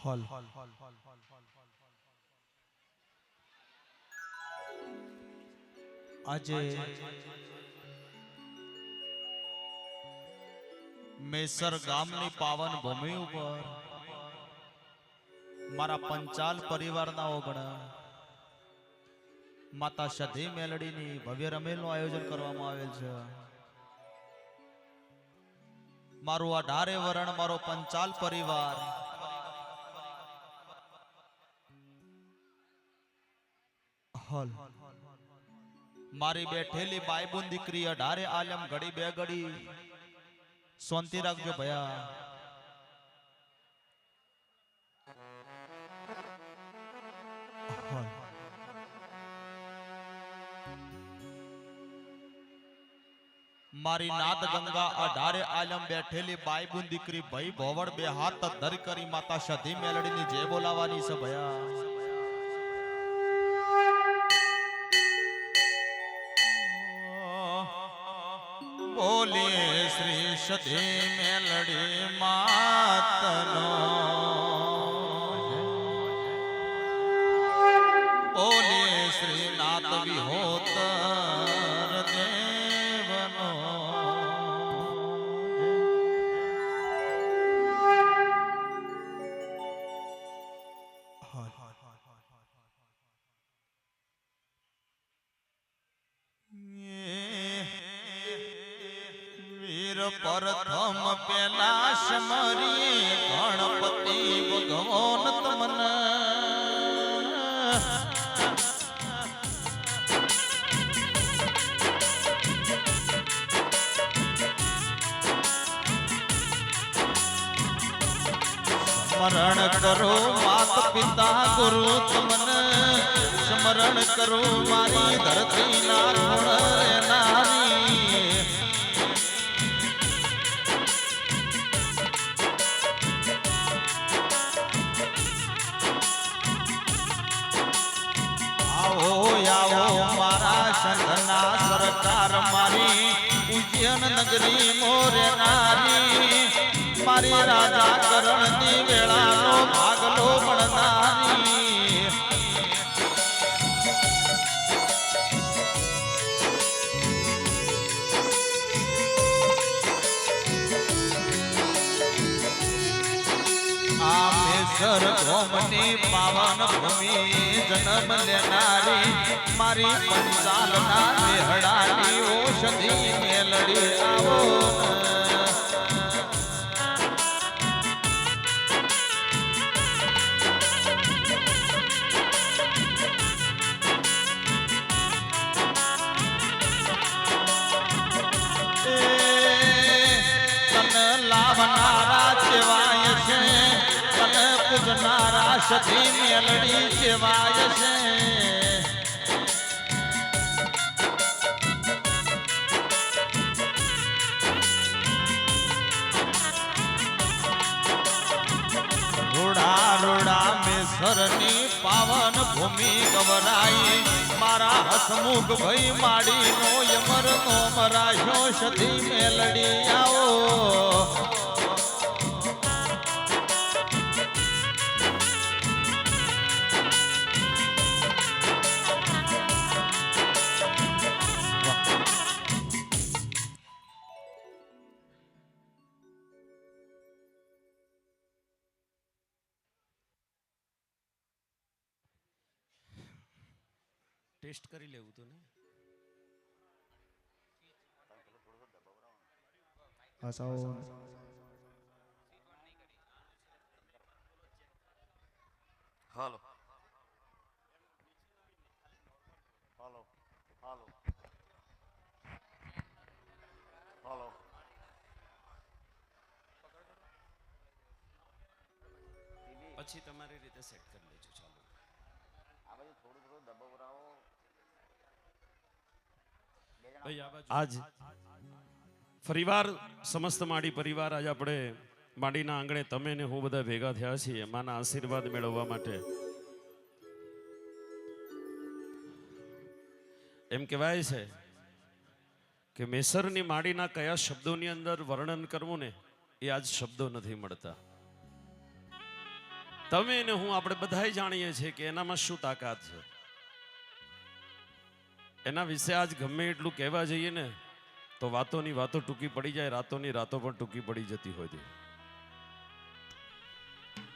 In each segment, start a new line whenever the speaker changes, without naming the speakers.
Hall आज measure गामनी पावन भूमि पर मारा पंचाल परिवारना ओगणा माता सधी मेलडीनी भव्य रमेलનું આયોજન કરવામાં આવેલ છે। મારું આ ઢારે વરણ મારો પંચાલ પરિવાર હલ મારી બેઠેલી બાયબુન દીકરી અઢારે આલમ ઘડી બે ઘડી શાંતિ રાખજો ભયા। मारी नाद गंगा अढारे आलम बैठेली बायबुन दीकरी भाई भोवड़ बे हाथ धर करी माता सधी मेलडी नी जय बोलावानी से भया। बोलिए श्री सधी मेलडी मातनो, बोलिए श्री नाथ विहोतर देवनो। वीर प्रथम पेला समरी गणपति भगवान तमन, स्मरण करो मात पिता गुरु तमन, स्मरण करो मारी धरती ना गुण नारी। आओ आओ मारा संघना सरकार मारी उज्जैन नगरी मोरे नारी, मारी राजा करण नी वेळा नो भागलो बननारी। आमेश्वर गोमनी पावन भूमि जन्म लेनारी, मारी पंचाल ना मेहड़ानी औषधि मेलडी आवो। लावनारा सेवाय से तन पूजनारा सधी मेलडी सेवाय से। रूड़ा रूड़ा में सरनी पावन भूमि गवराई, मारा हसमुख भई माड़ी नो यमर नो मरायो सधी मेलडी आओ। टेस्ट करी लेवू तो ने
Hasao
hello hello hello hello
પછી તમારી રીતે સેટ કરી લેજો। ચાલો
આ બાજુ થોડું થોડું દબાવરાવો।
आज फरीवार समस्त माड़ी परिवार आज આપણે માડીના આંગણે તમે ને હું બધા ભેગા થયા છીએ માના આશીર્વાદ મેળવવા માટે। એમ કહેવાય છે કે મેસરની માડીના કયા શબ્દોની અંદર વર્ણન કરવું ને એ આજ શબ્દો નથી મળતા। તમે ને હું આપણે બધાય જાણીએ છીએ કે એનામાં શું તાકાત છે. એના વિશે આજ ગમે એટલું કહેવા જઈએ ને તો વાતોની વાતો ટૂંકી પડી જાય, રાતોની રાતો પણ ટૂંકી પડી જતી હોય છે.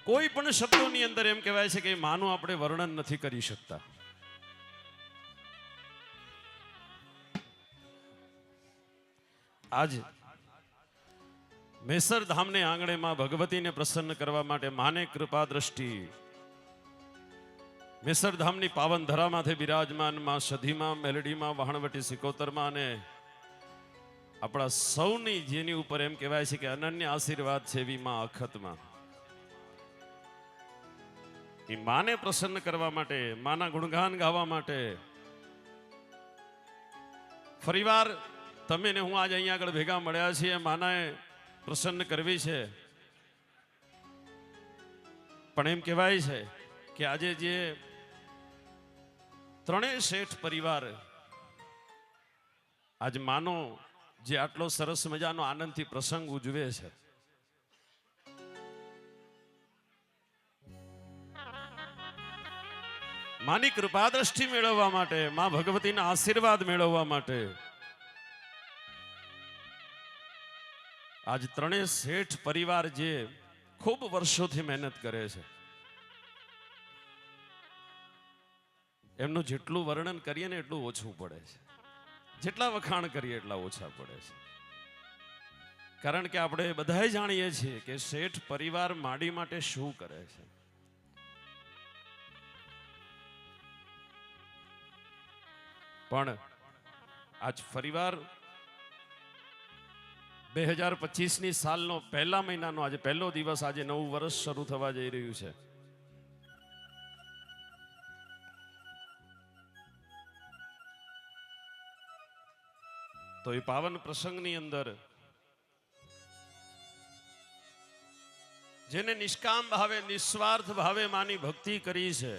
કોઈ પણ શબ્દોની અંદર એમ કહેવાય છે કે માનું આપણે વર્ણન નથી કરી શકતા. આજ મેસર ધામને આંગણે માં ભગવતીને પ્રસન્ન કરવા માટે માને કૃપા દ્રષ્ટિ મેસર ધામની પાવન ધરામાંથી બિરાજમાન માં સધીમાં મેલડીમાં વહાણવટી સિકોતરમાં અને આપણા સૌની જેની ઉપર એમ કહેવાય છે કે અનન્ય આશીર્વાદ છે એવી માં અખતમાં એ માને પ્રસન્ન કરવા માટે, માના ગુણગાન ગાવા માટે ફરીવાર તમે ને હું આજે અહીંયા આગળ ભેગા મળ્યા છીએ. માનાએ પ્રસન્ન કરવી છે, પણ એમ કહેવાય છે કે આજે જે ત્રણેય શેઠ પરિવાર આજ માનો જે આટલો સરસ મજાનો આનંદથી પ્રસંગ ઉજવે છે, માની કૃપા દ્રષ્ટિ મેળવવા માટે, માં ભગવતીના આશીર્વાદ મેળવવા માટે આજ ત્રણેય શેઠ પરિવાર જે ખૂબ વર્ષોથી મહેનત કરે છે, એમનું જેટલું વર્ણન કરીએ ને એટલું ઓછું પડે છે, જેટલા વખાણ કરીએ એટલા ઓછા પડે છે. કારણ કે આપણે બધાય જાણીએ છીએ કે શેઠ પરિવાર માડી માટે શું કરે છે. પણ આજ ફરીવાર 2025ની સાલનો પહેલા મહિનાનો આજે પહેલો દિવસ, આજે નવું વર્ષ શરૂ થવા જઈ રહ્યું છે. તો એ પાવન પ્રસંગની અંદર જેને નિષ્કામ ભાવે, નિસ્વાર્થ ભાવે માની ભક્તિ કરી છે,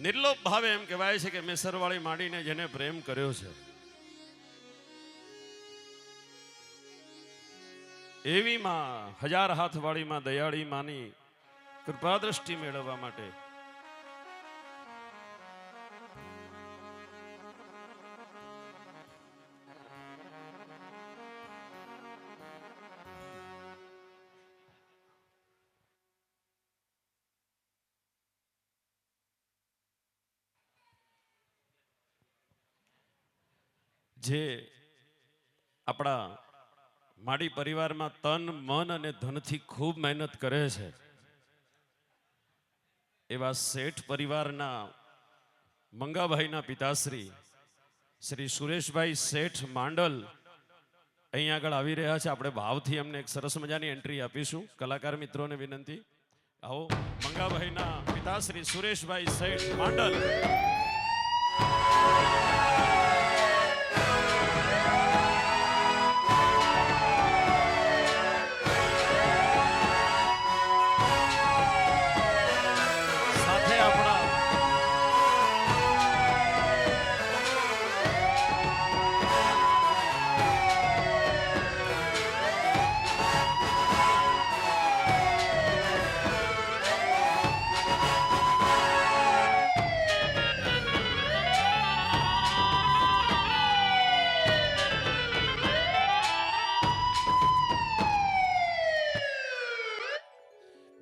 નિર્લોપ ભાવે એમ કહેવાય છે કે મેસરવાળી માડીને જેને પ્રેમ કર્યો છે, એવી માં હજાર હાથ વાળી માં દયાળી માની કૃપા દ્રષ્ટિ મેળવવા માટે જે આપણા માડી પરિવારમાં તન, મન અને ધનથી ખૂબ મહેનત કરે છે, એવા શેઠ પરિવારના મંગાભાઈના પિતાશ્રી શ્રી સુરેશભાઈ શેઠ માંડલ અહીંયા આગળ આવી રહ્યા છે. આપણે ભાવથી એમને એક સરસ મજાની એન્ટ્રી આપીશું. કલાકાર મિત્રોને વિનંતી, આવો. મંગાભાઈના પિતાશ્રી સુરેશભાઈ શેઠ માંડલ.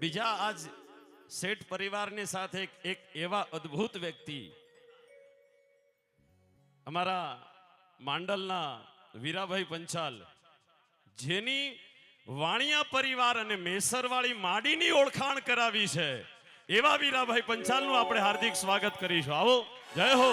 બીજા આજ શેઠ પરિવારની સાથે એક એવા અદ્ભુત વ્યક્તિ અમારા માંડલના વીરાભાઈ પંચાલ, જેની વાણિયા પરિવાર અને મેસરવાળી માડીની ઓળખાણ કરાવી છે, એવા વીરાભાઈ પંચાલનું આપણે હાર્દિક સ્વાગત કરીશું. આવો, જય હો.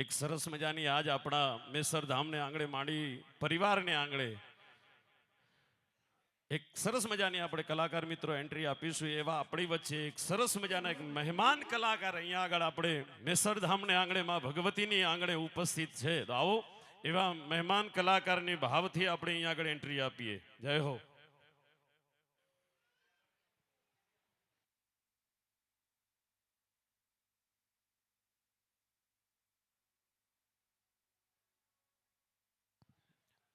એક સરસ મજાની આજ આપણા મેસર ધામને આંગણે માડી પરિવારને આંગણે એક સરસ મજાની આપણે કલાકાર મિત્રો એન્ટ્રી આપીશું. એવા આપણી વચ્ચે એક સરસ મજાના એક મહેમાન કલાકાર અહીંયા આગળ આપણે મેસર ધામને આંગણે માં ભગવતીની આંગણે ઉપસ્થિત છે. તો આવો, એવા મહેમાન કલાકારની ભાવથી આપણે અહીંયા આગળ એન્ટ્રી આપીએ. જય હો.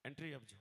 એન્ટ્રી આપજો.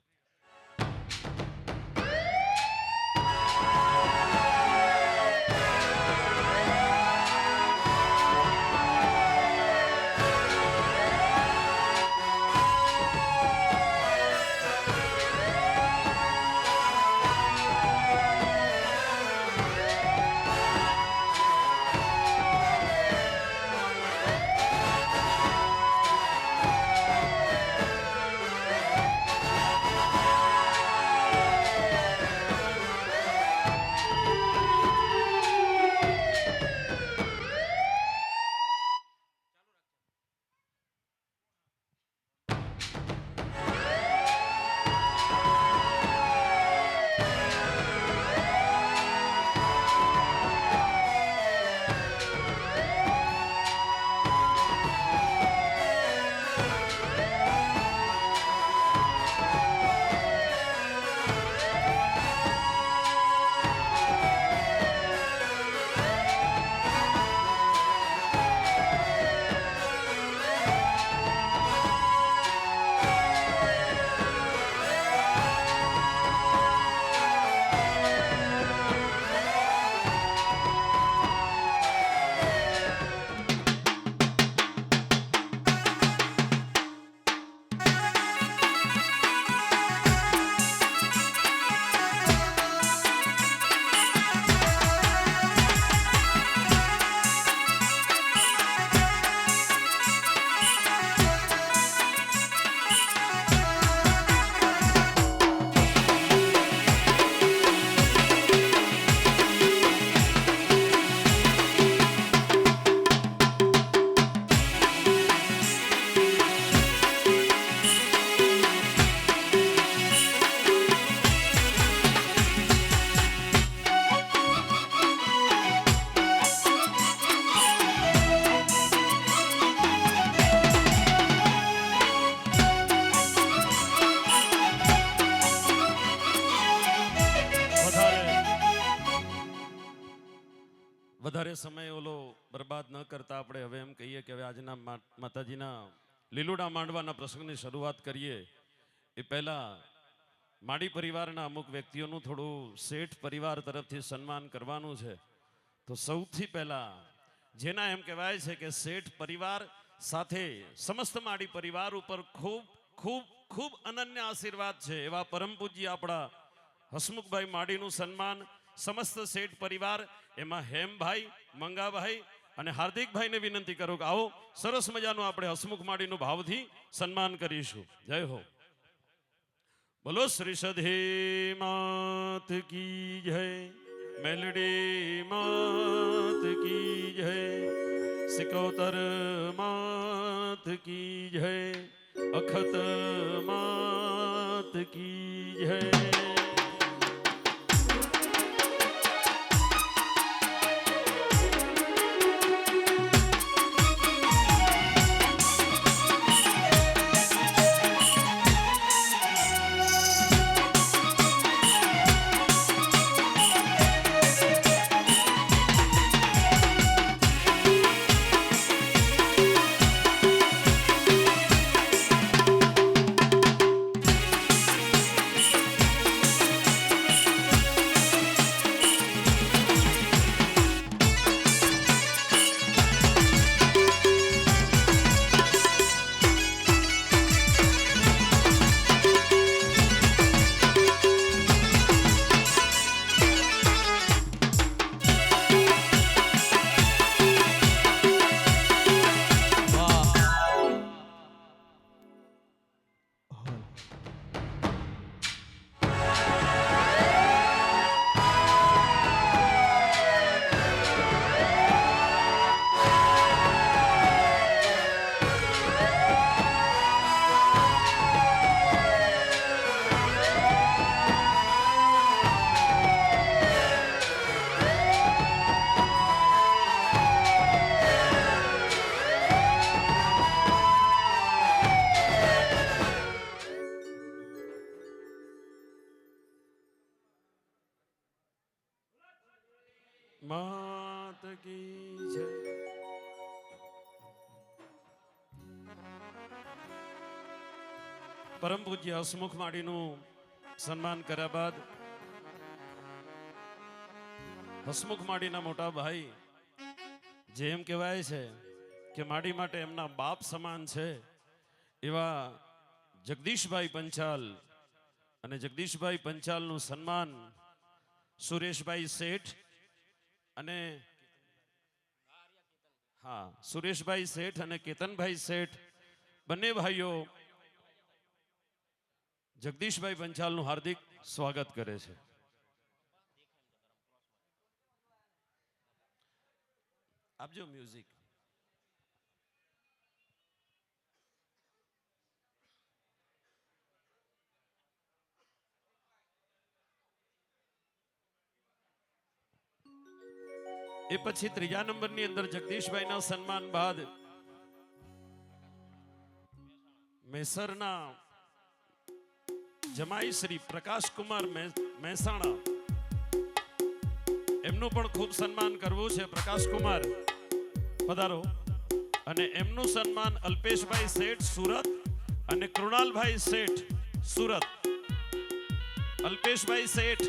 વધારે સમય ઓલો બરબાદ ન કરતા આપણે હવે એમ કહીએ કે હવે આજના માતાજીના લીલુડા માંડવાના પ્રસંગની શરૂઆત કરીએ એ પહેલા માડી પરિવારના અમુક વ્યક્તિઓનું થોડું શેઠ પરિવાર તરફથી સન્માન કરવાનું છે. તો સૌથી પહેલા જેના એમ કહેવાય છે કે શેઠ પરિવાર સાથે સમસ્ત માડી પરિવાર ઉપર ખૂબ ખૂબ ખૂબ અનન્ય આશીર્વાદ છે એવા પરમ પૂજ્ય આપણા હસમુખભાઈ માડીનું સન્માન સમસ્ત શેઠ પરિવાર, એમાં હેમભાઈ, મંગાભાઈ અને હાર્દિકભાઈને વિનંતી કરું કે આવો સરસ મજાનું આપણે હસમુખ માડીનું ભાવથી સન્માન કરીશું. જય હો. બોલો શ્રી સધી માત કી જય, મેલડી માત કી જય, સિકોતર માત કી જય, અખત માત કી જય. માત કી જય. પરમ પૂજ્ય હસમુખ માડીનું સન્માન કર્યા બાદ હસમુખ માડીના મોટા ભાઈ જે એમ કહેવાય છે કે માડી માટે એમના બાપ સમાન છે એવા જગદીશભાઈ પંચાલ અને જગદીશભાઈ પંચાલનું સન્માન સુરેશભાઈ શેઠ અને સુરેશભાઈ શેઠ અને કેતનભાઈ શેઠ બંને ભાઈઓ જગદીશભાઈ પંચાલનું હાર્દિક સ્વાગત કરે છે. આપજો મ્યુઝિક. એ પછી ત્રીજા નંબરની અંદર જગદીશભાઈના સન્માન બાદ મેસરના જમાઈ શ્રી પ્રકાશકુમાર મહેસાણા એમનું પણ ખૂબ સન્માન કરવું છે. પ્રકાશકુમાર પધારો. અને એમનું સન્માન અલ્પેશભાઈ શેઠ સુરત અને કૃણાલભાઈ શેઠ સુરત. અલ્પેશભાઈ શેઠ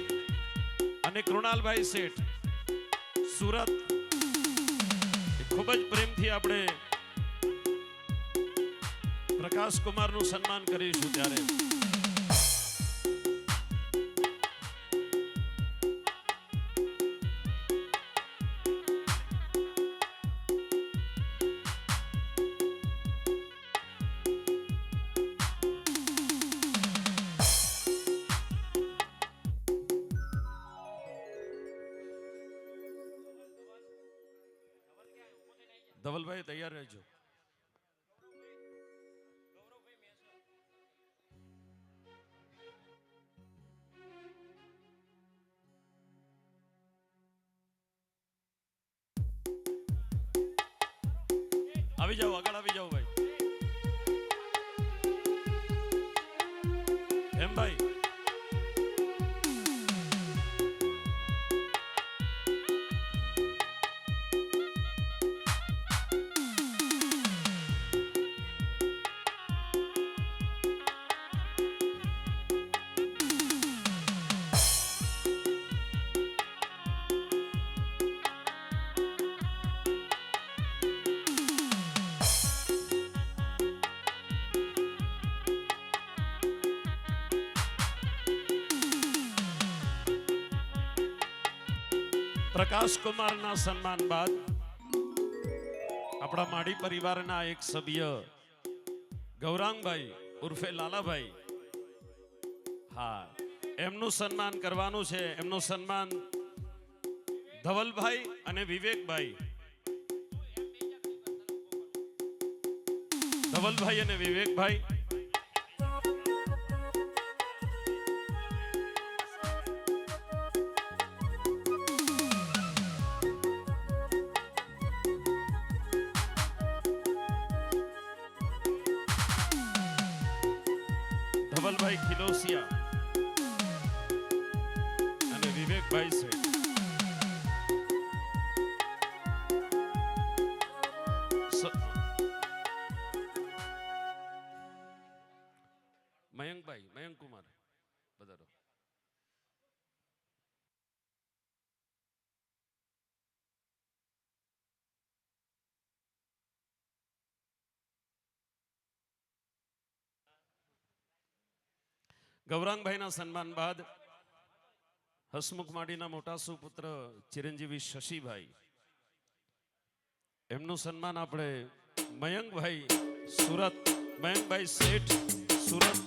અને કૃણાલભાઈ શેઠ સુરત ખૂબ જ પ્રેમથી આપણે પ્રકાશકુમારનું સન્માન કરીશું. ત્યારે ધવલભાઈ તૈયાર રહેજો. આવી જાઓ, આગળ આવી જાઓ ભાઈ. એમ ભાઈ પ્રકાશકુમારના સન્માન બાદ આપણા માડી પરિવારના એક સભ્ય ગૌરાંગભાઈ ઉર્ફે લાલાભાઈ, એમનું સન્માન કરવાનું છે. એમનું સન્માન ધવલભાઈ અને વિવેકભાઈ. ધવલભાઈ અને વિવેકભાઈ ધવલભાઈ ખિલોસિયા અને વિવેકભાઈ છે. મયંકભાઈ, મયંક કુમાર બધારો. ગૌરાંગભાઈના સન્માન બાદ હસમુખ માડીના મોટા સુપુત્ર ચિરંજીવી શશીભાઈ, એમનું સન્માન આપણે મયંકભાઈ સુરત, મયંકભાઈ શેઠ સુરત.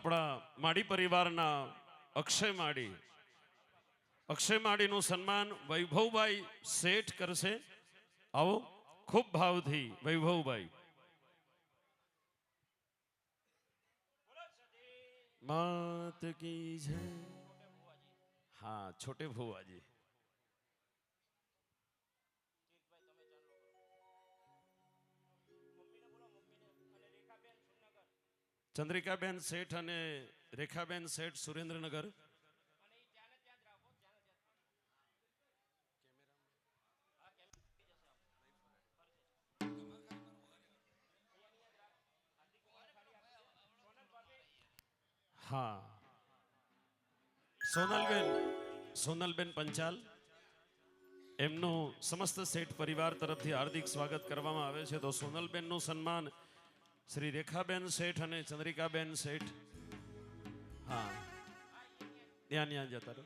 આપણા માડી પરિવારના અક્ષય માડીનું સન્માન વૈભવભાઈ શેઠ કરશે. આવો ખૂબ ભાવથી વૈભવભાઈ. માત કી જય. હા, છોટે ભુવાજી. ચંદ્રિકાબેન શેઠ અને રેખાબેન શેઠ સુરેન્દ્રનગર. હા, સોનલબેન પંચાલ, એમનું સમસ્ત શેઠ પરિવાર તરફથી હાર્દિક સ્વાગત કરવામાં આવે છે. તો સોનલબેનનું સન્માન શ્રી રેખાબેન શેઠ અને ચંદ્રિકાબેન શેઠ. હા, ત્યાં જતા રહો.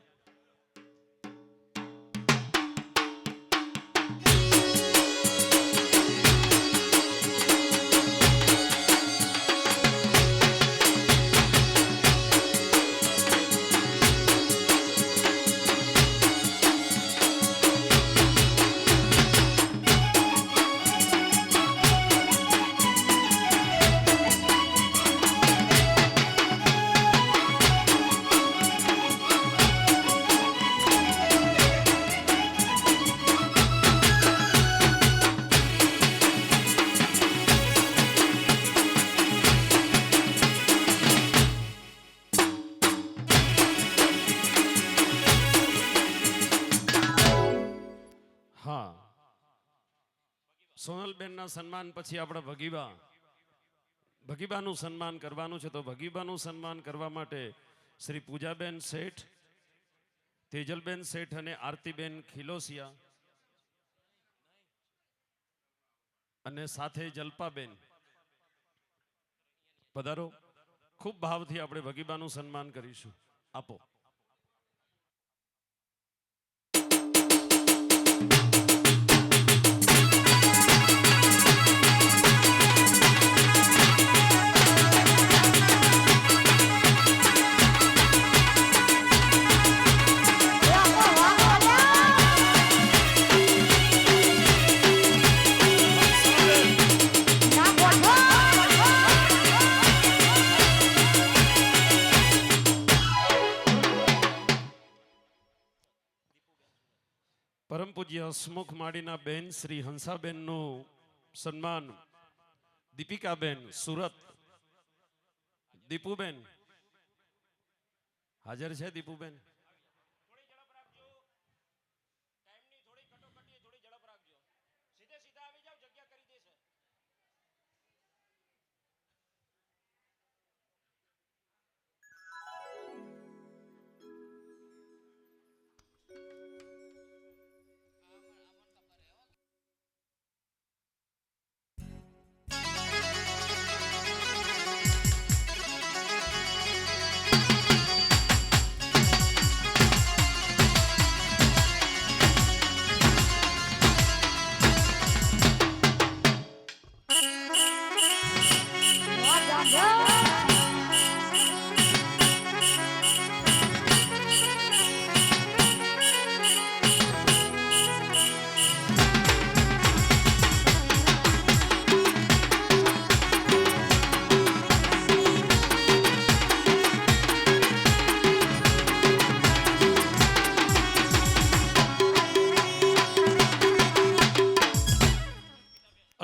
હા, સોનલબેનના સન્માન પછી આપણે ભગીબાનું સન્માન કરવાનું છે. તો ભગીબાનું સન્માન કરવા માટે શ્રી પૂજાબેન શેઠ, તેજલબેન શેઠ અને આરતીબેન ખિલોસિયા અને સાથે જલ્પાબેન પધારો. ખૂબ ભાવથી આપણે ભગીબાનું સન્માન કરીશું. આપો. પરમ પૂજ્ય હસમુખ માડીના બેન શ્રી હંસાબેનનું સન્માન દીપિકાબેન સુરત. દીપુબેન હાજર છે? દીપુબેન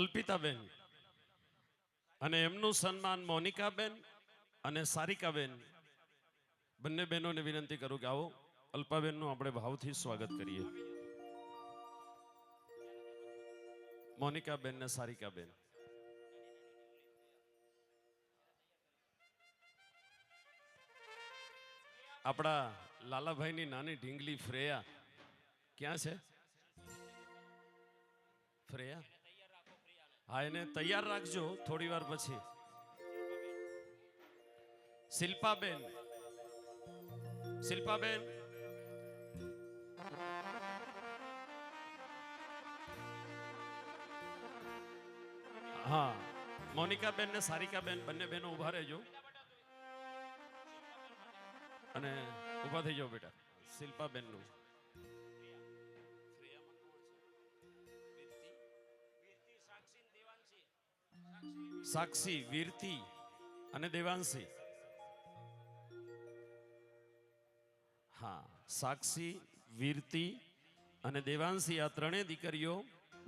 અલ્પિતાબેન અને એમનું સન્માન મોનિકાબેન અને સારિકાબેન, બંને બહેનોને વિનંતી કરું કે આવો અલ્પાબેનનું આપણે ભાવથી સ્વાગત કરીએ. મોનિકાબેન ને સારિકાબેન. આપણા લાલાભાઈની નાની ઢીંગલી ફ્રેયા ક્યાં છે? ફ્રેયા, હા, એને તૈયાર રાખજો થોડી વાર પછી. શિલ્પાબેન, શિલ્પાબેન હા, મોનિકાબેન ને સારિકાબેન બંને બહેનો ઉભા રહેજો. અને ઊભા થઈ જાઓ બેટા. શિલ્પાબેનનું સાક્ષી, વીરતી અને દેવાંશી. હા, સાક્ષી, વીરતી અને દેવાંશી આ ત્રણેય દીકરીઓ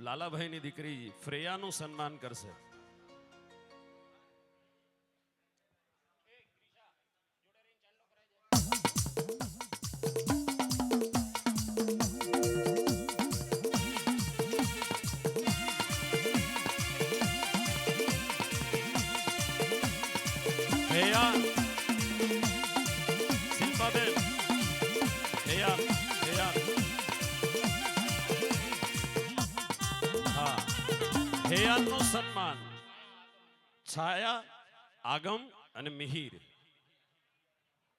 લાલાભાઈની દીકરી ફ્રેયાનું સન્માન કરશે. Phraya, Shilpaben, Phraya, Phraya. હા, ફ્રેયાનું સન્માન છાયા, આગમ અને મિહિર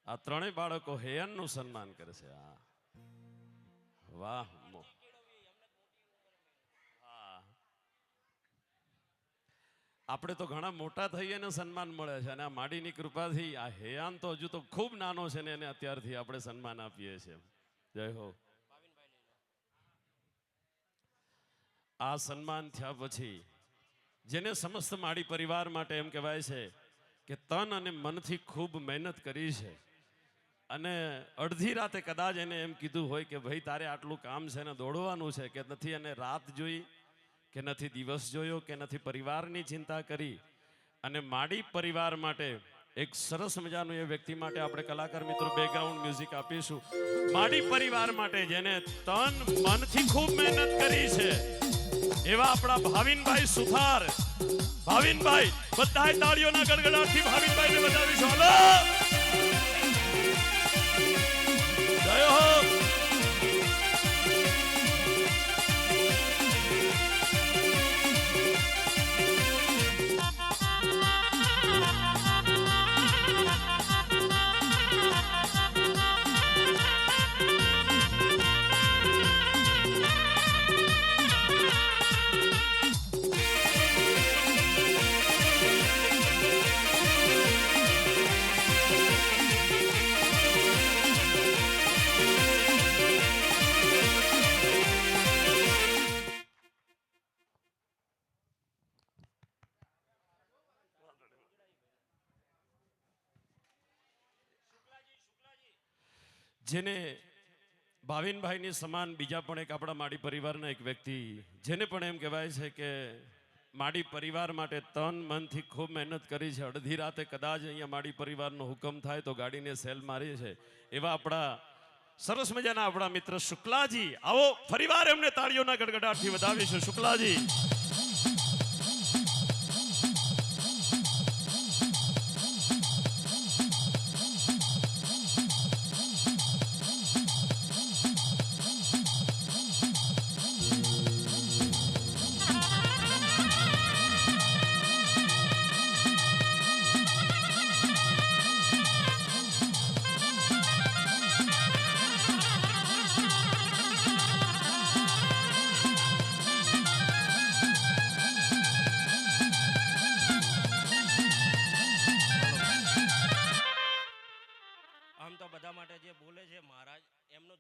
આ ત્રણેય બાળકો હેયાનનું સન્માન કરશે. હા, વાહ. હા, આપણે તો ઘણા મોટા થઈએ ને સન્માન મળે છે, અને આ માડીની કૃપાથી આ હેયાન તો હજુ તો ખૂબ નાનો છે ને એને અત્યારથી આપણે સન્માન આપીએ છીએ. જય હો. આ સન્માન થયા પછી જેને સમસ્ત માડી પરિવાર માટે એમ કહેવાય છે કે તન અને મનથી ખૂબ મહેનત કરી છે, અને અડધી રાતે કદાચ એને એમ કીધું હોય કે ભાઈ તારે આટલું કામ છે ને દોડવાનું છે, કે નથી એને રાત જોઈ, કે નથી દિવસ જોયો, કે નથી પરિવારની ચિંતા કરી, અને માડી પરિવાર માટે એક સરસ મજાનું એ વ્યક્તિ માટે આપણે કલાકાર મિત્રો બેકગ્રાઉન્ડ મ્યુઝિક આપીશું. માડી પરિવાર માટે જેને તન મનથી ખૂબ મહેનત કરી છે એવા આપણા ભાવિનભાઈ સુથાર. ભાવિનભાઈ, બધા તાળીઓના ગડગડાટથી ભાવિનભાઈને વધાવીશું. હાલો, જય હો. જેને ભાવિનભાઈની સમાન બીજા પણ એક આપણા માડી પરિવારના એક વ્યક્તિ, જેને પણ એમ કહેવાય છે કે માડી પરિવાર માટે તન મનથી ખૂબ મહેનત કરી છે, અડધી રાતે કદાચ અહીંયા માડી પરિવારનો હુકમ થાય તો ગાડીને સેલ મારી છે, એવા આપણા સરસ મજાના આપણા મિત્ર શુક્લાજી. આવો ફરીવાર એમને તાળીઓના ગડગડાટથી વધાવીશું. શુક્લાજી,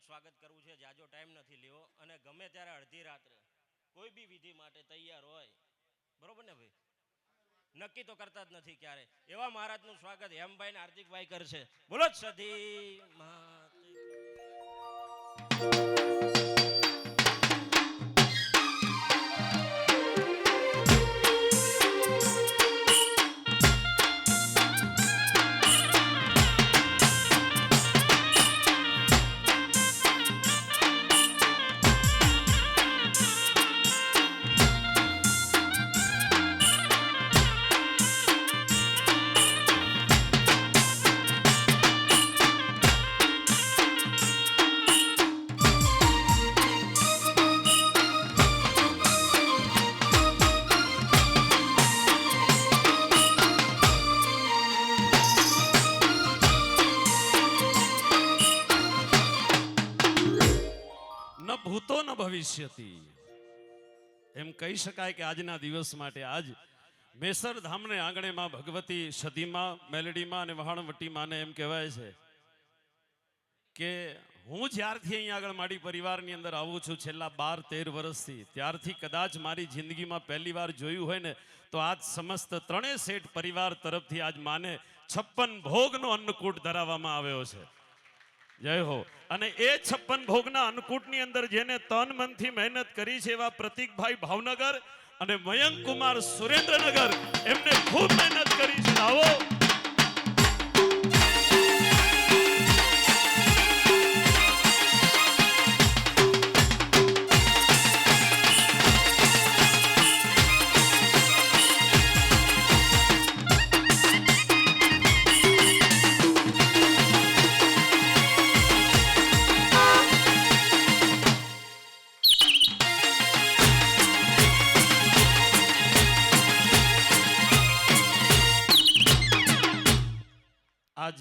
સ્વાગત કરવું છે. જાજો ટાઈમ નથી લેવો, અને ગમે ત્યારે અડધી રાત્રે કોઈ બી વિધિ માટે તૈયાર હોય, બરોબર ને ભાઈ? નક્કી તો કરતા જ નથી ક્યારે. એવા મહારાજનું સ્વાગત હેમભાઈ ને હાર્દિકભાઈ કરશે. બોલો જ સધી માત.
ભૂતો ન ભવિષ્યતિ. એમ કહી શકાય કે આજના દિવસ માટે આજ મેસર ધામને આંગણે માં ભગવતી સદીમાં મેલડીમાં અને વહાણવટીમાં એમ કહેવાય છે કે હું જ્યારથી અહીંયા આગળ મારી પરિવારની અંદર આવું છું છેલ્લા 12-13 વર્ષથી, ત્યારથી કદાચ મારી જિંદગીમાં પહેલી વાર જોયું હોય ને તો આજ સમસ્ત ત્રણેય શેઠ પરિવાર તરફથી આજ માને 56 ભોગનો અન્નકૂટ ધરાવવામાં આવ્યો છે. જય હો. અને એ 56 ભોગના અન્નકૂટની અંદર જેને તન મનથી મહેનત કરી છે એવા પ્રતીકભાઈ ભાવનગર અને મયંક કુમાર સુરેન્દ્રનગર, એમને ખૂબ મહેનત કરી છે. આવો આજ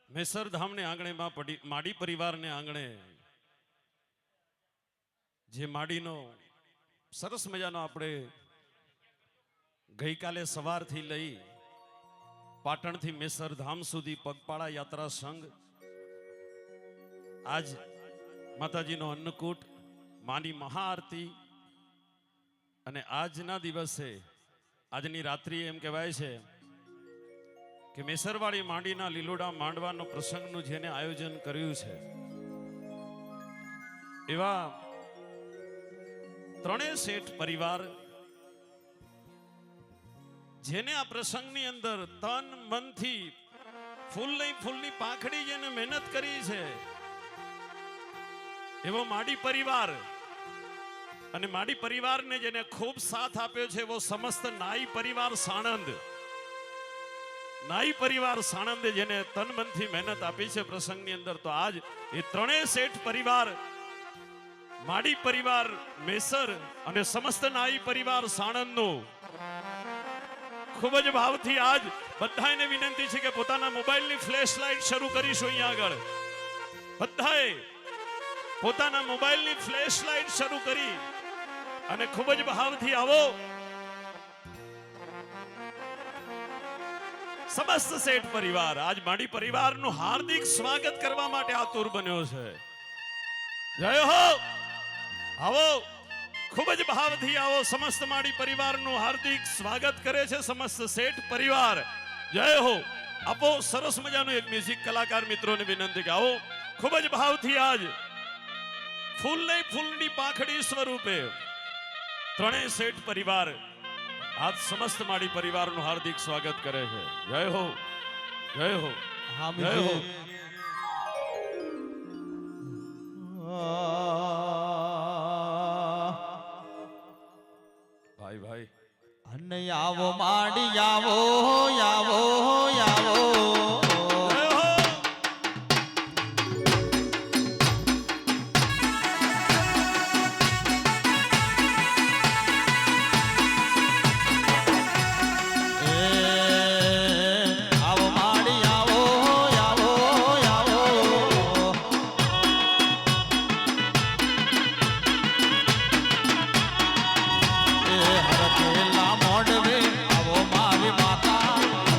મેસરધામને આંગણે માડી પરિવારને આંગણે જે માડીનો સરસ મજાનો આપણે ગઈકાલે સવારથી લઈ પાટણથી મેસરધામ સુધી પગપાળા યાત્રા સંઘ, આજ માતાજીનો અન્નકૂટ, માની મહાઆરતી અને આજના દિવસે આજની રાત્રિ એમ કહેવાય છે કે મેસરવાળી માંડીના લીલોડા માંડવાનો પ્રસંગનું જેને આયોજન કર્યું છે એવા ત્રણેય શેઠ પરિવાર જેને આ પ્રસંગની અંદર તન મનથી ફૂલની પાંખડી જેને મહેનત કરી છે એવો માડી પરિવાર, અને માડી પરિવારને જેને ખૂબ સાથ આપ્યો છે એવો સમસ્ત નાઈ પરિવાર સાણંદ, નાઈ પરિવાર સાણંદે જેને તન મનથી મહેનત આપી છે પ્રસંગની અંદર. તો આજ એ ત્રણેય શેઠ પરિવાર, માડી પરિવાર મેસર અને સમસ્ત નાઈ પરિવાર સાણંદનો ખૂબ જ ભાવથી આજ બધાને વિનંતી છે કે પોતાના મોબાઈલની ફ્લેશ લાઈટ શરૂ કરીશું. અહીંયા આગળ બધાએ પોતાના મોબાઈલની ફ્લેશ લાઈટ શરૂ કરી અને ખૂબ જ ભાવથી આવો. સમસ્ત શેઠ પરિવાર આજ માડી પરિવારનું હાર્દિક સ્વાગત કરવા માટે આતુર બન્યો છે. જય હો. આવો, ખૂબ જ ભાવથી આવો. સમસ્ત માડી પરિવારનું હાર્દિક સ્વાગત કરે છે સમસ્ત શેઠ પરિવાર. જય હો. આપો સરસ મજાનું એક મ્યુઝિક કલાકાર મિત્રોને વિનંતી કે આવો ખૂબ જ ભાવથી આજ ફૂલની પાંખડી સ્વરૂપે ત્રણેય શેઠ પરિવાર આજ સમસ્ત માડી પરિવારનું હાર્દિક સ્વાગત કરે છે. જય હો, જય હો, જય હો. ભાઈ
અને આવો માડી આવો આવો આવો.
મોડવે આવો મારી માતા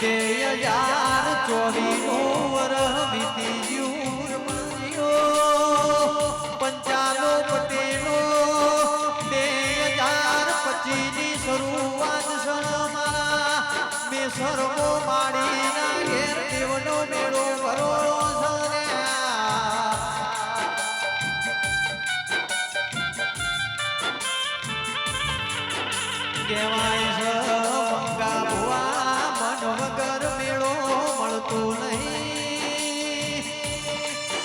2024 નું વરહ વીતી ગયું રમણીઓ. પંચાલો પટેલો 2025 ની શરૂઆત સણમાં મેં સરમો માડીના ઘેર દેવનો મેળો ભરો સર્યા. કહેવાય છે મંગા ભુવા મન વગર મેળો મળતો નહીં.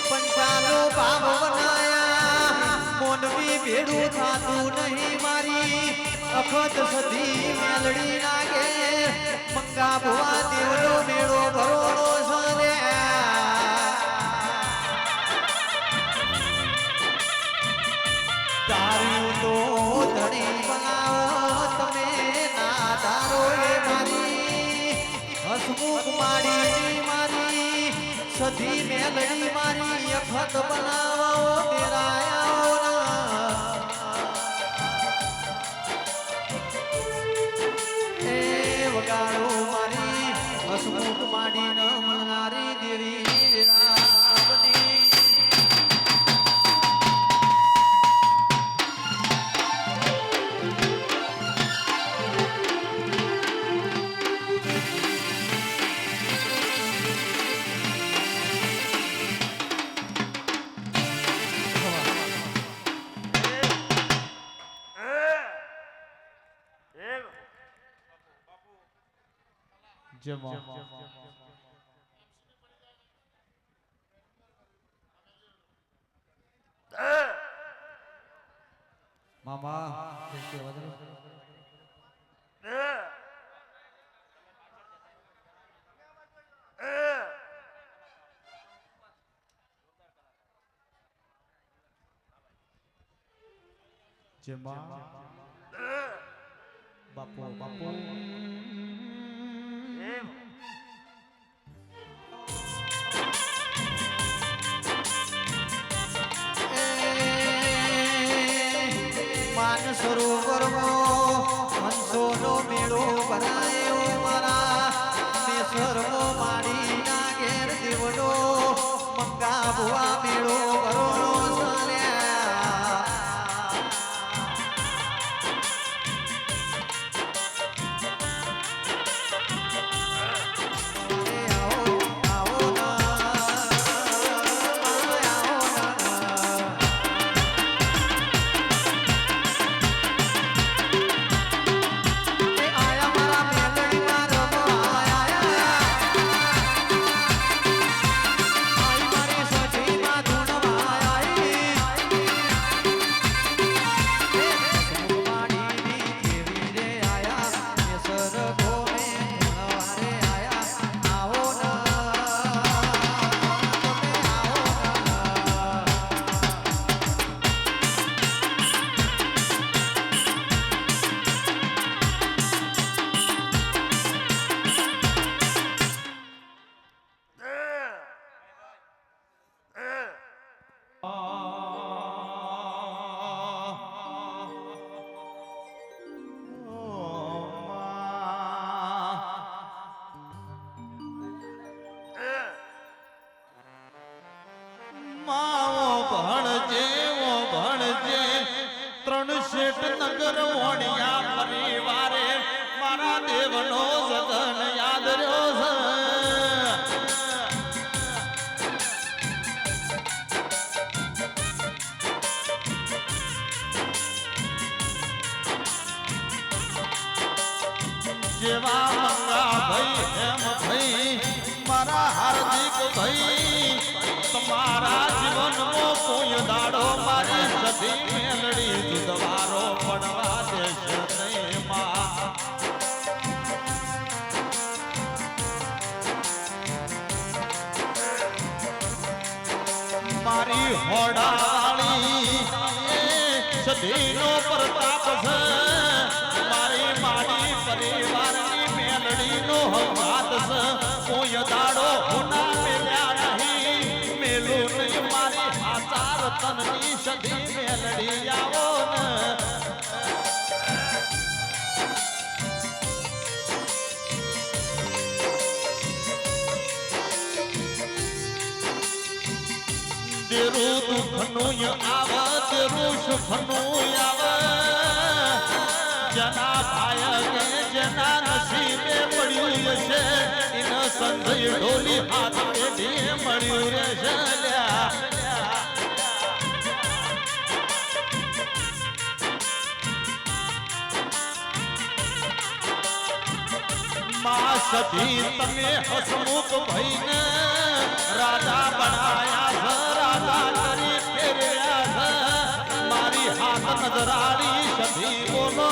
પંચાલો ભાવ બનાયા મોનવી ભેડું થાતું નહીં. મારી અખત સધી મેલડી નાગે મંગા ભુવા દેવનો મેળો ભરો સર્યા. તારું તો ધણી બનાવ તમે ના ધારો એ મારી હસમુખ માડી મારી સધી મેલડી મારી અખત બનાવો તેરાયા. એ વગાડો મારી હસમુખ માડી ન મળનારી દેવી રામની. મામા બાપુ બાપુ માન સરોવરમાં હંસોનો મેળો ભરાયો મારા મેસરમો માડીના ઘેર દેવનો મંગા ભુવા મેળો ભરો સર્યા.
શેઠ નગર વણિયા પરિવારે મારા દેવનો સદન યાદ રહ્યો છે. જેવા મંગા ભાઈ એમ ભાઈ મારા હાર્દિક ભાઈ તમારા જીવનમાં કોઈ દાડો મારી સધી મેલડી દુધવારો પડવા દેશે નહીં માં. મારી હોડાળી સધીનો પ્રતાપ છે. મારી મારી પરિવારની મેલડીનો હવાત છે. કોઈ દાડો હુના મેલ્યા નહીં મેલું નહીં મારી આચાર તનની સધી મેલડી આવો ને. સુખનું આવે તેરું સુખનું આવે જેના ભાય કે જેના નસીબે પડ્યું છે એને સંધઈ ઢોલી હાથ પેઢી મળ્યું રે લ્યા માં સધી તમે હસમુખ ભાઈને રાજા બનાયા છે રાજા કરી ફેર્યા છે મારી હાથ નજરાળી સધી બોલો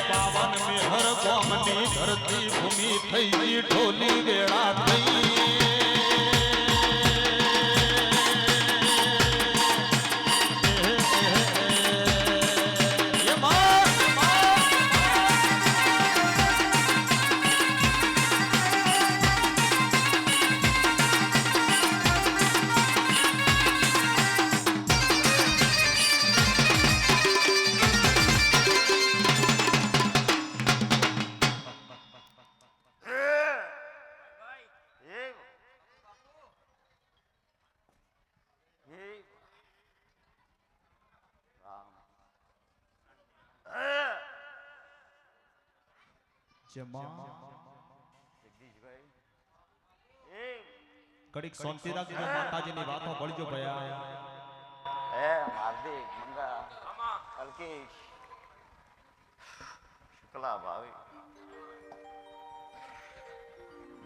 પાવન મેહર ગોમની ધરતી ભૂમિ થઈ ગઈ ઢોલી વેળા થઈ કડીક શાંતિ રાખજો માતાજીની વાતો ભળજો ભયા
હે હાર્દિક મંગા અલ્કેશ શુક્લા ભાવી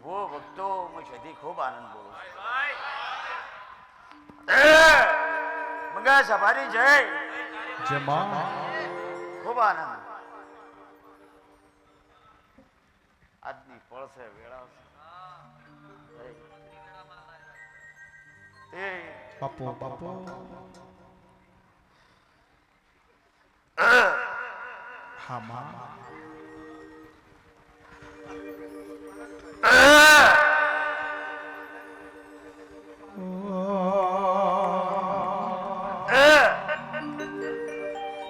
वो भक्तो मुझे खूब आनंद बोलो मंगा सफारी जय खूब आनंद આજની પળસે વેળાવશે એ
બાપુ બાપુ હા માં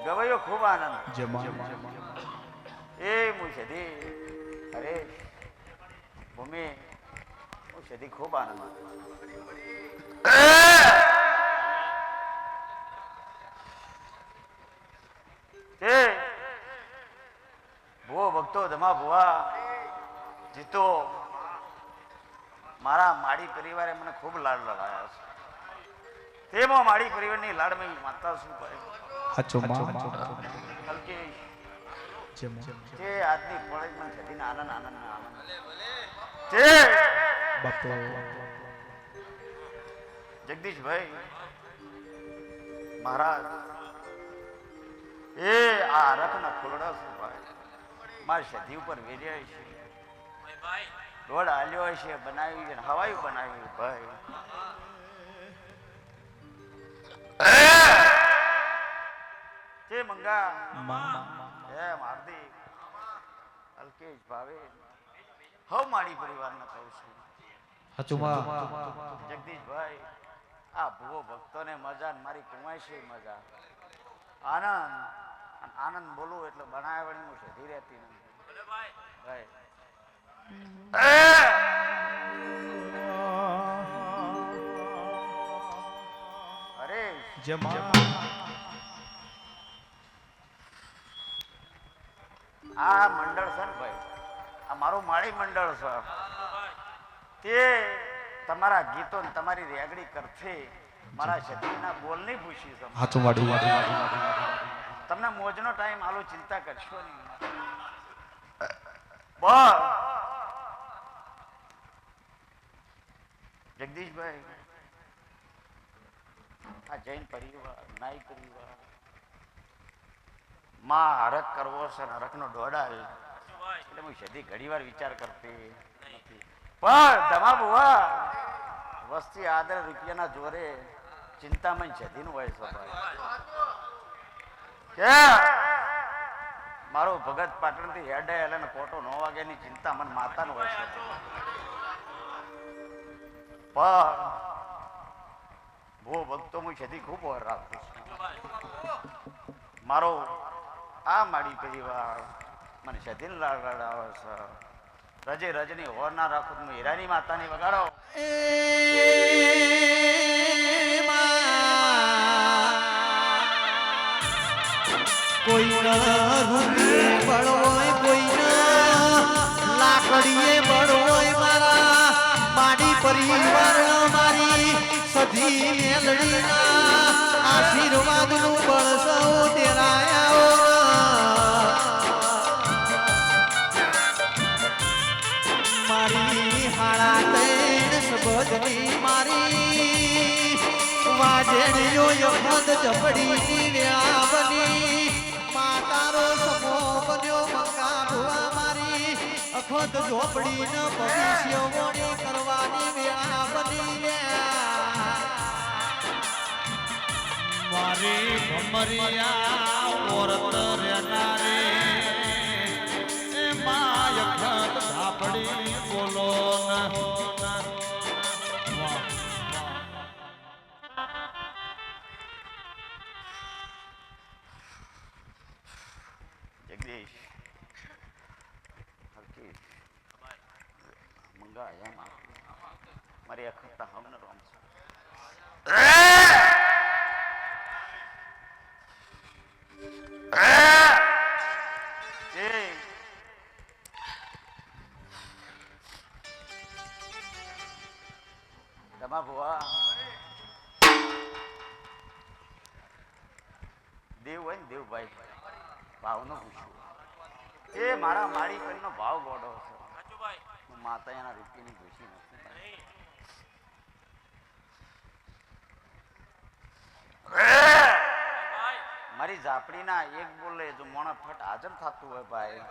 ગવાયો ખૂબ આનંદ
જમા
એ મુશદી અરે ભૂમિ મુશદી ખૂબ આનંદ ભો ભક્તો ધમા ભુવા જીતો મારા માડી પરિવારે મને ખૂબ લાડ લડાયા છે તેમાં માડી પરિવારની લાડમય માતા શું કરે
હાચો માં
અલ્કેશ
જમા
તે આજની પળે મને સદીને આનંદ આનંદ આનંદ તે
બાપુ
જગદીશભાઈ મહારાજ એ આ રખના ફૂલડા શું ભાઈ મારી સધી ઉપર વેર્યા છે દોડ હાલ્યો છે બનાવી છે હવાયું બનાવ્યું ભાઈ તે મંગા હે હાર્દિક અલ્કેશ ભાવે હવ મારી પરિવારને કહું છું
હાચો માં
જગદીશભાઈ આ ભૂવો ભક્તોને મજા ને મારી કુમાઈ મજા આનંદ આનંદ બોલું એટલે બનાવવાની હું સધી રહેતી નથી ભાઈ અરે
જમા
આ મંડળ છે ને ભાઈ આ મારું માળી મંડળ છે તે તમારા ગીતો ને તમારી રેગડી કરશે મારા સદીના બોલ નહીં પૂછી છે
હાચો વાડી
તમને મોજનો ટાઈમ આલો ચિંતા કરશો નહીં બસ જગદીશભાઈ આ જૈન પરિવાર નાઈ પરિવાર માં હરક કરવો છે ને હરકનો દોડાલ એટલે હું સદી ઘણી વાર વિચાર કરતી નથી પણ ધમા બુવા વસ્તી આદર રૂપિયાના જોરે ચિંતામાં સદીનું હોય છે કે મારો ભગત પાટણ થી હેડે એટલે કોટો 9 વાગ્યાની ચિંતા મને માતાનું હોય છે પણ ભો ભક્તો હું સદી ખૂબ વાર રાખું છું મારો આ માડી પરિવાર મને સદીન લાડ આવે છે રજે રજની હોર ના રાખો તમે હીરાની માતાની વગાડો.
કોઈ રૂપિયે બળોય કોઈ લાકડીએ બળોય મારા માડી પરિવાર મારી સધી મેલડીના આશીર્વાદનું બળ સૌ તેરાયા મારી હાડા તૈણ સબજની મારી વાજણીઓ યખદ ચપડીની વ્યાવની માતારો સમો બન્યો મંગા ભુવા મારી અખત ઝોપડી ન ભવિષ્ય વણી કરવાની વ્યાવની
મારી ભમરિયા ઓરત રેનારી એ માય ખત ધાપડી બોલો
જગદીશ હરકીશ મંગા એમાં મારી અખતતા હમને રોમ છે તમા ભુવા દેવ હોય ને દેવભાઈ ભાવનો પૂછ્યું એ મારા મારી કરીને ભાવ ગોડો છે હું માતા એના રૂપિયાની ઘૂસી નથી મારી ઝાપડીના એક બોલે જો મોણા ફટ હાજર થતું હોય ભાઈ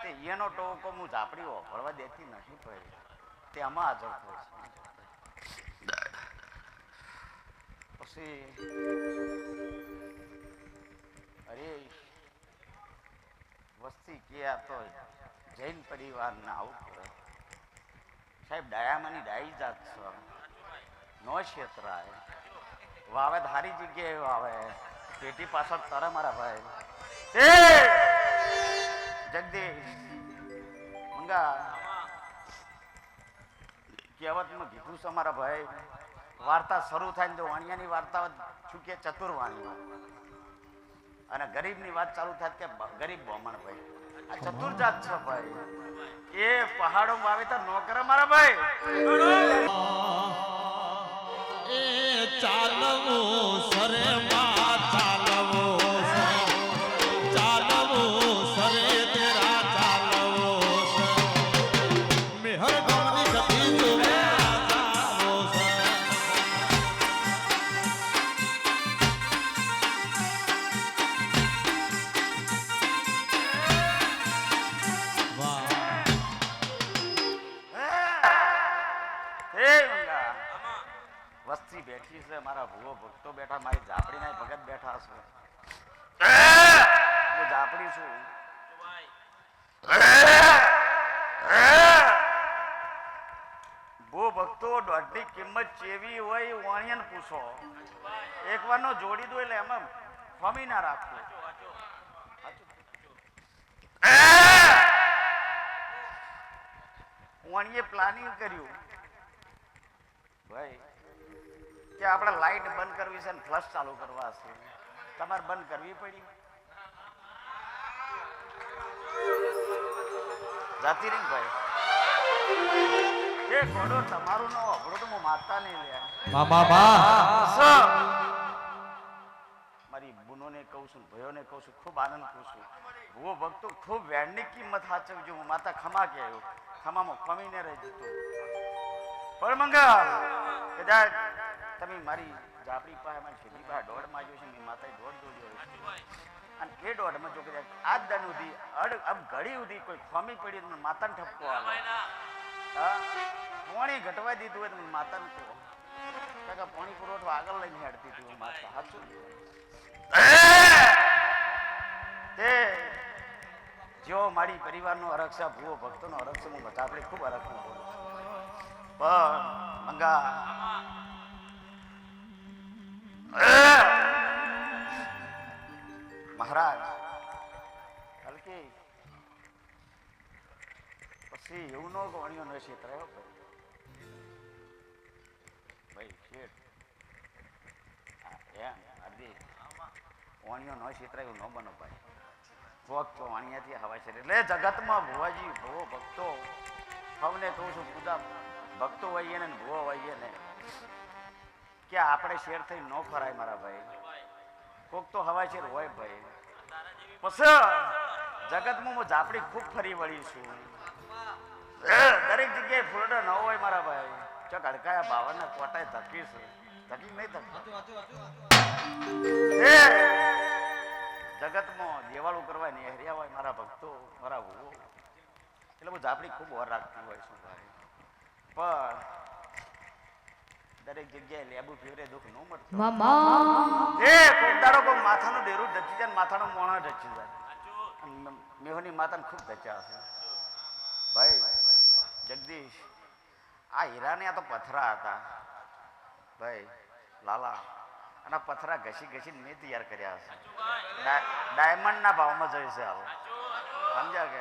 તે એનો ટોકો હું ઝાપડી ભરવા દેતી નથી ભાઈ તે આમાં હાજર થાય છે પછી અરે વસ્તી કે આ તો જૈન પરિવારને આવું કરે સાહેબ ડાયામાંની ડાઈ જાત છે નો ક્ષેત્રાય વાવે ધારી જગ્યાએ વાવે પેટી પાછળ તારા મારા ભાઈ જગદીશ મંગા કહેવતમાં કીધું છે મારા ભાઈ વાર્તા શરૂ થાય ને તો વાણિયાની વાર્તા શું કે ચતુર્વાણી અને ગરીબની વાત ચાલુ થાય કે ગરીબ બ્રાહ્મણ ભાઈ આ ચતુર્જાત છે ભાઈ એ પહાડો વાવેતર ન કરે મારા ભાઈ
એ ચાલવું સરે માં ચાલવું ચાલવું સરે તેરા ચાલવું મેહર ગમની ગતિ જોવે ચાલવું વાહ
હે મંગા વસ્તી બેઠી છે મારા ભૂવો ભક્તો બેઠા મારી ઝાપડીના ભગત બેઠા છે હું ઝાપડી છું ભૂ ભક્તો દોઢની કિંમત ચેવી હોય વાણિયાને પૂછો એક વાર નો જોડી દો એટલે એમાં ફમી ના રાખવું વાણીએ પ્લાનિંગ કર્યું ભાઈ કે આપણે લાઈટ બંધ કરવી છે અને ફ્લશ ચાલુ કરવા છે તમારે બંધ કરવી પડી જાતી રહી ભાઈ એ ઘોડો તમારું નો અભડો તો હું મારતા નહીં લે મારી બુનોને કહું છું ભાઈઓને કહું છું ખૂબ આનંદ કહું છું ભૂવો ભક્તો ખૂબ વેણની કિંમત સાચવજો હું માતા ખમા કે આવ્યો ખમામાં ખમીને રહી જતો પણ મંગા કદાચ તમે મારી જાપડી પાસે મારી છેલ્લી પાસે દોડ માંગ્યો છે માતાએ દોડ દોડ્યો અને એ દોડમાં જો કદાચ આજ દાન સુધી અબ ઘડી સુધી કોઈ ખમી પડી તો માતાને ઠપકો આવે હા પાણી ઘટવા દીધું હોય તો માતાને કહો કાકા પાણી પુરવઠો આગળ લઈને હેડતી હતી માતા સાચું તે જો મારી પરિવારનો અરખ છે ભૂવો ભક્તોનો અરખ છે હું બધા આપણે ખૂબ અરખ બોલું પણ મંગા મહારાજ હલકી પછી એવું નો ગણ્યો ન છેતરાયો ભાઈ શેઠ એમ હાર્દિક વાણિયો ન છેતરાય એવું ન બનો ભાઈ કોક તો વાણિયાથી હવા છે એટલે જગતમાં ભુવાજી ભવો ભક્તો સૌને કહું છું પૂજા ભક્તો હોઈએ ને ભુવો હોઈએ ને કે આપણે શેર થઈ ન ફરાય મારા ભાઈ કોક તો હવા શેર હોય ભાઈ પછી જગતમાં હું ઝાપડી ખૂબ ફરી વળી છું દરેક જગ્યાએ ફૂલડા ન હોય મારા ભાઈ ચક અડકાયા બાવળના કોટાએ ધકી છે ધકી નહીં ધકતા જગતમાં દેવાળું કરવા નેહર્યા હોય મારા ભક્તો મારા ભૂવો એટલે હું ઝાપડી ખૂબ વાર રાખતી હોય છું ભાઈ પણ દરેક જગ્યાએ લેબુ ફેવરે દુઃખ ન મળતું કોક દાડો કોઈ માથાનું ડેરું ઢચી જાય માથાનું મોણા ઢચી જાય મેહોની માતાને ખૂબ ધચ્યા છે ભાઈ જગદીશ આ હીરાને આ તો પથરા હતા ભાઈ લાલા અને પથરા ઘસી ઘસીને મેં તૈયાર કર્યા છે ડાયમંડના ભાવમાં જઈ છે આવો સમજ્યા કે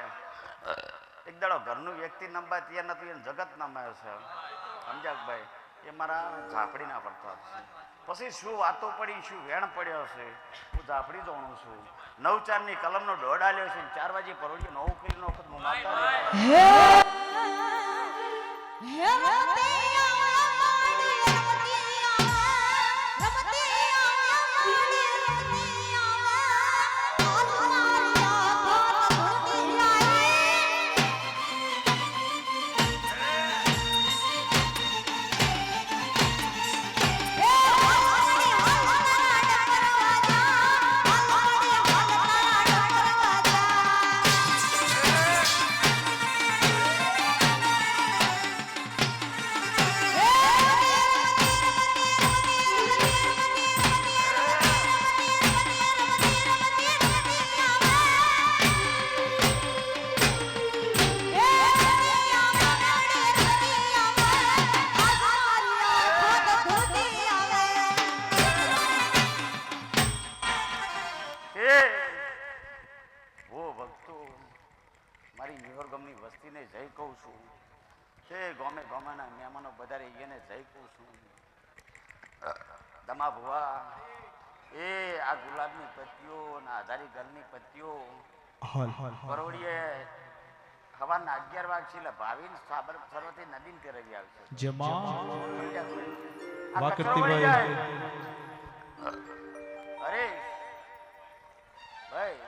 એક દાડો ઘરનું વ્યક્તિ નંબા તૈયાર નતું એને જગત નમાયો છે સમજ્યા ભાઈ એ મારા ઝાપડીના પડતા છે પછી શું વાતો પડી શું વેણ પડ્યો છે હું ઝાપડી જાણું છું 9-4ની કલમનો દોડ આલ્યો છે 4 વાગે પરોળ્યો 9 કિલોનો વખત હું માતા મારી મેહોર ગામની વસ્તીને જય કહું છું તે ગામે ગામના મહેમાનો વધારે એને જય કહું છું દમા ભુવા એ આ ગુલાબની પત્તીઓ અને આધારી ગલની પત્તીઓ પરોળીએ સવારના 11 વાગથી એટલે ભાવીને સાબર સર્વથી નદીને તે રહી આવશે અરે ભાઈ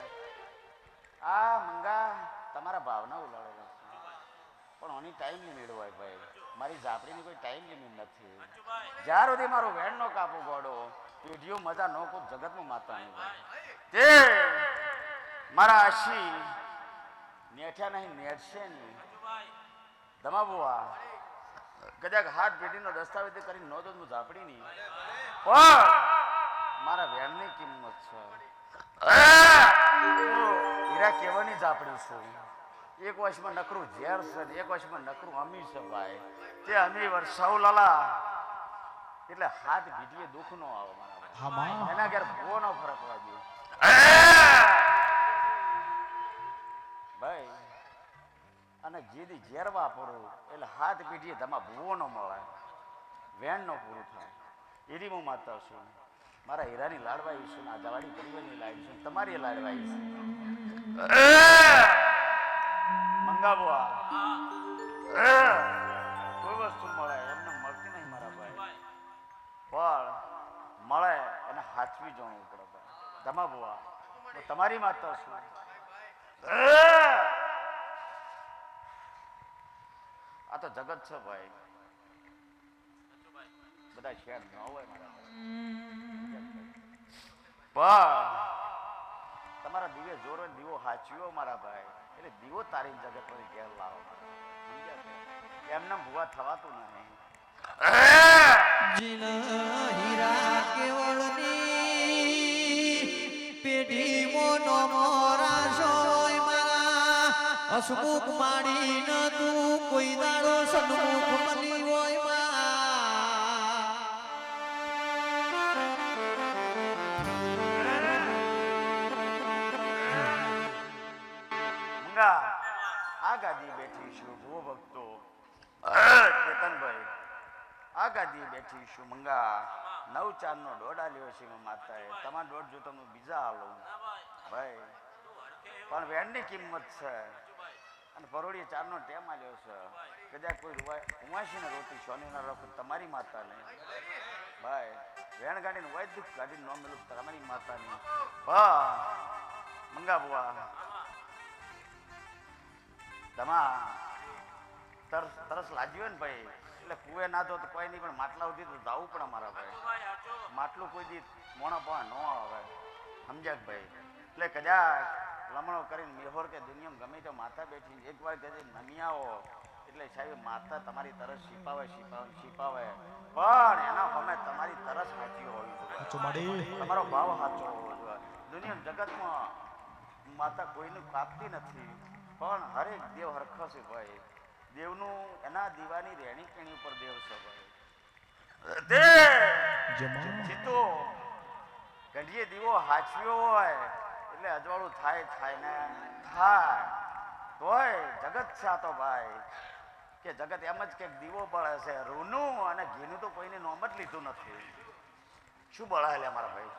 આ મંગા તમારા ભાવના ઉલાડેલા પણ ઓની ટાઈમ લિમિટ હોય ભાઈ મારી ઝાપડીની કોઈ ટાઈમ લિમિટ નથી જ્યાર સુધી મારો વેણ નો કાપો ગોડો પેઢીઓ મજા નો કોઈ જગતમાં માતા નહીં તે મારા આશી નેઠ્યા નહીં નેઠશે નહીં ધમાબુઆ કદાચ હાથ પેઢીનો દસ્તાવેજ કરીને નહોતો હું ઝાપડી નહીં પણ મારા વેણની કિંમત છે હીરા કેવાની ઝાપડી છું એક વર્ષમાં નકરું ઝેર છે એક વર્ષમાં નકરું અમી છે ભાઈ તે અમી વર્ષાવ લાલા એટલે હાથ ભીડીએ દુઃખ નો આવે મારા એના ઘેર ભો નો ફરક વાગ્યો ભાઈ અને જેથી ઝેર વાપરું એટલે હાથ પીઠીએ તમા ભૂવો ન મળે વેણ નો પૂરું થાય એની હું માતા છું મારા હીરાની લાડવાઈ છું આ જવાડી પરિવારની લાડ છું તમારી લાડવાઈ છે મંગાવવા કોઈ વસ્તુ મળે એમને મળતી નહીં મારા ભાઈ પણ મળે એને હાથવી જોવું પડે ભાઈ ધમાબુઆ તો તમારી માતા છું આ તો જગત છે ભાઈ બધા શેર ન હોય મારા પણ તમારા દીવે જોરો દીવો હાચ્યો મારા ભાઈ એટલે દીવો તારી જગત પર ઘેર લાવો એમને ભૂવા થવાતું નહીં
જીન હીરા કેવળની પેઢી મોનો મોરા સોય મારા હસમુખ માડી ન તું કોઈ દાડો સન્મુખ મળી હોય
આ ગાદી બેઠી છું ભૂવો આ ગાદી બેઠી છું મંગા 9-4 નો દોડા લ્યો છે માતાએ તમારો દોડ જો તમને બીજા આલું ભાઈ પણ વેણની કિંમત છે અને પરોડીએ 4 નો ટેમ આલ્યો છે કદાચ કોઈ ઉમાશીને રોટી સોનીના રોક તમારી માતાને ભાઈ વેણ ગાડીને હોય દુઃખ ગાડીને ન મેલું તમારી માતાની મંગા બુઆ તમા તરસ લાગ્યો ને ભાઈ એટલે કુએ ના તો કોઈ નહીં પણ માટલા સુધી તો જવું પણ અમારા ભાઈ માટલું કોઈ દી મોણા પણ ન આવે સમજ્યા ભાઈ એટલે કદાચ લમણો કરીને મેહોર કે દુનિયામાં ગમે તો માતા બેઠી એકવાર કદી નમી આવો એટલે સાહેબ માતા તમારી તરસ છીપાવે પણ એના સામે તમારી તરસ સાચી હોવી જોઈએ તમારો ભાવ સાચો હોવો જોઈએ દુનિયા જગતમાં માતા કોઈનું કાપતી નથી પણ હરેક દેવ હરખો છે ભાઈ દેવનું એના દીવાની રહેણી કેણી ઉપર દેવ છે ભાઈ જીતો ગઢીએ દીવો હાચવ્યો હોય એટલે અજવાળું થાય ને થાય તોય જગત છે આ તો ભાઈ કે જગત એમ જ કે દીવો બળે છે રૂનું અને ઘીનું તો કોઈને નોમ જ લીધું નથી શું બળે અમારા ભાઈ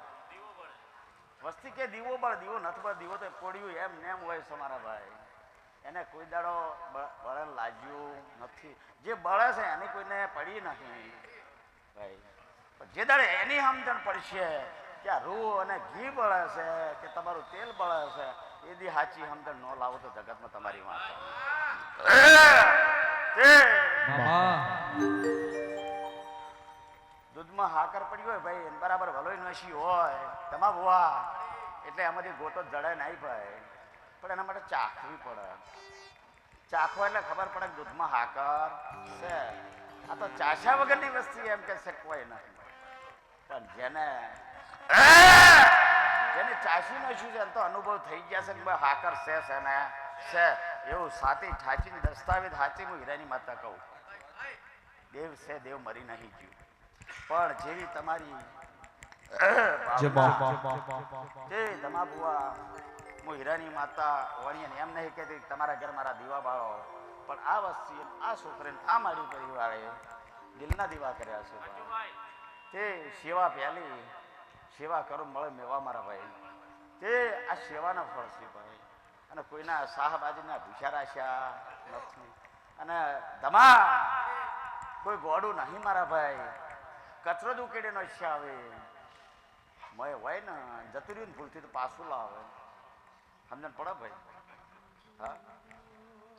વસ્તી કે દીવો બળ દીવો નથી બળ દીવો તો પોડ્યું એમ નેમ હોય છે મારા ભાઈ એને કોઈ દાડો બળે લાગ્યું નથી જે બળે છે એની કોઈને પડી નથી ભાઈ જે દાડે એની સમજણ પડશે કે આ રૂ અને ઘી બળે છે કે તમારું તેલ બળે છે એ દી સાચી સમજણ ન લાવો તો જગતમાં તમારી વાત દૂધમાં હાકર પડી હોય ભાઈ એને બરાબર વલોઈ નશી હોય તમા ભુવા એટલે એમાંથી ગોતો જડે નહીં ભાઈ પણ એના માટે ચાખવી પડે ચાખવા એટલે ખબર પડે કે દૂધમાં હાકર છે આ તો ચાશા વગરની વસ્તુ એમ કે શીખવાય નથી પણ જેને ચાશી નશું છે તો અનુભવ થઈ ગયા છે કે હાકર છે ને છે એવું સાથી ઠાચીને દસ્તાવેજ હાચી હું હીરાની માતા કહું દેવ છે દેવ મરી નહીં ગયું પણ જેવી તમારી તમા બુઆ હું હીરાની માતા વણીને એમ નહીં કહેતી તમારા ઘર મારા દીવા બાળો પણ આ વસ્તુ આ છોકરીને આ મારી પરિવારે દિલના દીવા કર્યા છે તે સેવા પહેલી સેવા કરો મળે મેવા મારા ભાઈ તે આ સેવાના ફળ છે ભાઈ અને કોઈના શાહબાજીના ભૂસા રાખ્યા નથી અને ધમા કોઈ ગોડું નહીં મારા ભાઈ કચરો જ ઉકેડે નો ઈચ્છા આવે મય હોય ને જતું રહ્યું ને ભૂલથી તો પાછું લાવે સમજણ પડે ભાઈ હા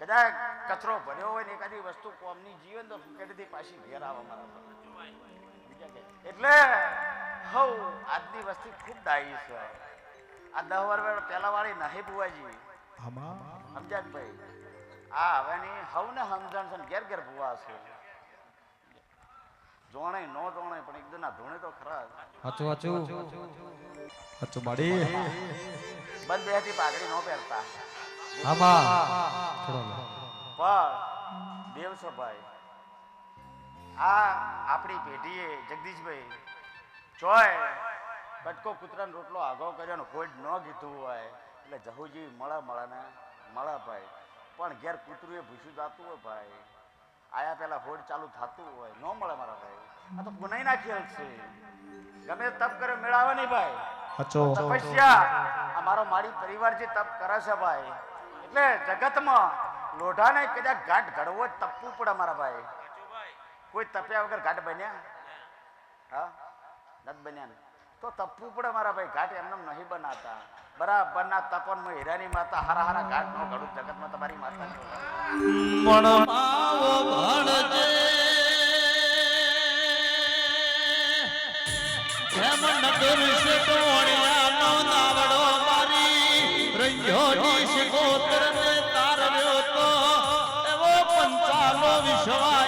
કદાચ કચરો ભર્યો હોય ને એકાદી વસ્તુ કોમની જીવન તો ઉકેડીથી પાછી ઘેર આવે મારા ભાઈ એટલે હવ આજની વસ્તી ખૂબ ડાઈ છે આ 10 વર્ષ પહેલા વાળી નહીં બુવાજી સમજ્યા ભાઈ આ હવેની હવને સમજણ છે ઘેર ઘેર ભુવા છે જોણે નો જોણે પણ એકદમ ના ધોણે તો ખરા
માડી
બંધ બેહતી પાઘડી નો પહેરતા
પણ
દેવ છો ભાઈ આ આપણી પેઢીએ જગદીશભાઈ ચોય કટકો કૂતરાનો રોટલો આગો કર્યો ખોડ ન કીધું હોય એટલે જહુજી મળે ભાઈ પણ ઘેર કૂતરું એ ભૂસું જતું હોય ભાઈ આયા પેલા હોડ ચાલુ થતું હોય ન મળે મારા ભાઈ આ તો ગુનાઈ ના ખેલ છે ગમે તપ કરે મેળાવે નહીં ભાઈ તપસ્યા આ મારો મારી પરિવાર જે તપ કરે છે ભાઈ એટલે જગતમાં લોઢાને કદાચ ઘાટ ઘડવો જ તપવું પડે મારા ભાઈ કોઈ તપ્યા વગર ઘાટ બન્યા હા નથી બન્યા ને તો તપવું પડે મારા ભાઈ ઘાટ એમને નહીં બનાતા બરાબર ના તપન હીરાની માતા હારા હારા ઘાટ નો ઘડું જગતમાં તમારી માતા
વિશ્વાસ